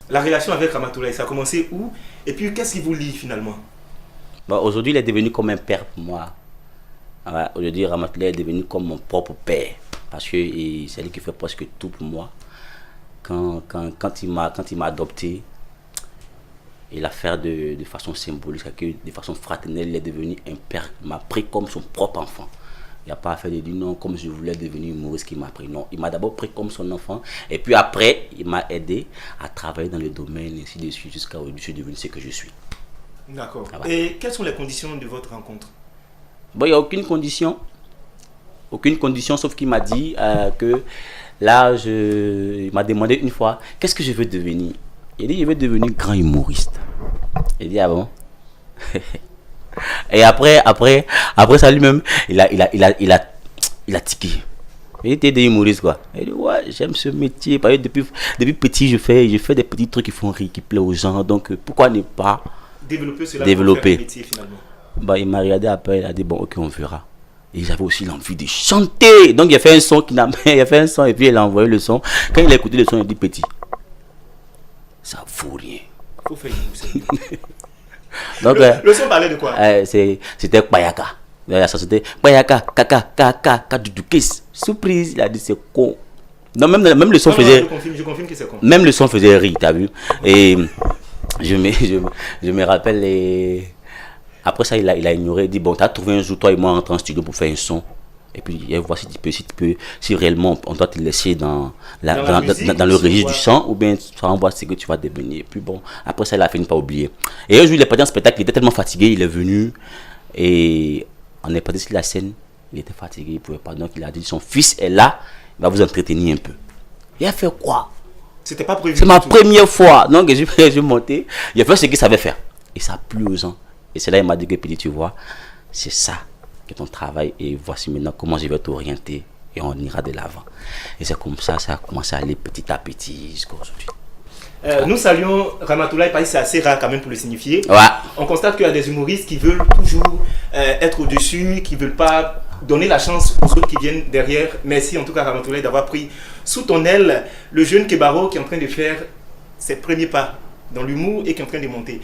La relation avec Ramatoulaye, ça a commencé où? Et puis, qu'est-ce qui vous lie finalement? Bon, aujourd'hui, il est devenu comme un père pour moi. Ouais, aujourd'hui, Ramatoulaye est devenu comme mon propre père. Parce que c'est lui qui fait presque tout pour moi. Quand il m'a adopté, il a fait de façon symbolique, de façon fraternelle, il est devenu un père. Il m'a pris comme son propre enfant. Il n'y a pas à faire de dire non, comme je voulais devenir humoriste qu'il m'a pris. Non, il m'a d'abord pris comme son enfant. Et puis après, il m'a aidé à travailler dans le domaine, ainsi de suite, jusqu'à aujourd'hui, je suis devenu ce que je suis. D'accord. Ah ouais. Et quelles sont les conditions de votre rencontre? Bon, il n'y a aucune condition. Aucune condition, sauf qu'il m'a dit que là, il m'a demandé une fois, qu'est-ce que je veux devenir? Il dit, je veux devenir grand humoriste. Il dit, ah bon? Et après ça lui-même, il a tiqué. Il était des humoristes quoi. Il dit, ouais, j'aime ce métier. Parce que depuis petit, je fais des petits trucs qui font rire, qui plaisent aux gens. Donc, pourquoi ne pas Développer cela pour faire un développer? métier finalement. Bah, il m'a regardé après, il a dit, bon, ok, on verra. Et j'avais aussi l'envie de chanter. Donc, il a fait un son il a fait un son et puis il a envoyé le son. Quand il a écouté le son, il dit, petit, ça vaut rien. Faut faire une Donc, le son parlait de quoi? c'était Payaka. La société Payaka, Kaka, Kaka, Kadudukis. Surprise, il a dit, c'est con. Non, même le son Non, faisait. je confirme que c'est con. Même le son faisait rire, t'as vu? Et je me rappelle les. Après ça, il a ignoré, il dit, bon, t'as trouvé un jour, toi et moi, entrer en studio pour faire un son. Et puis, voir si tu peux, si réellement on doit te laisser dans le registre du chant, ou bien ça envoie ce que tu vas devenir. Et puis bon, après ça, il a fini par oublier. Et un jour, il est parti en spectacle, il était tellement fatigué, il est venu, et on est parti sur la scène, il était fatigué, il ne pouvait pas. Donc, il a dit, son fils est là, il va vous entretenir un peu. Il a fait quoi? C'était pas prévu. C'est ma première fois. Donc, je suis monté, il a fait ce qu'il savait faire. Et ça a plu aux gens. Et c'est là qu'il m'a dit que, petit, tu vois, c'est ça que ton travail, et voici maintenant comment je vais t'orienter et on ira de l'avant. Et c'est comme ça a commencé à aller petit à petit jusqu'à aujourd'hui. Nous saluons Ramatoulaye parce que c'est assez rare quand même pour le signifier. Ouais. On constate qu'il y a des humoristes qui veulent toujours être au-dessus, qui ne veulent pas donner la chance aux autres qui viennent derrière. Merci en tout cas Ramatoulaye d'avoir pris sous ton aile le jeune Kebaro qui est en train de faire ses premiers pas dans l'humour et qui est en train de monter.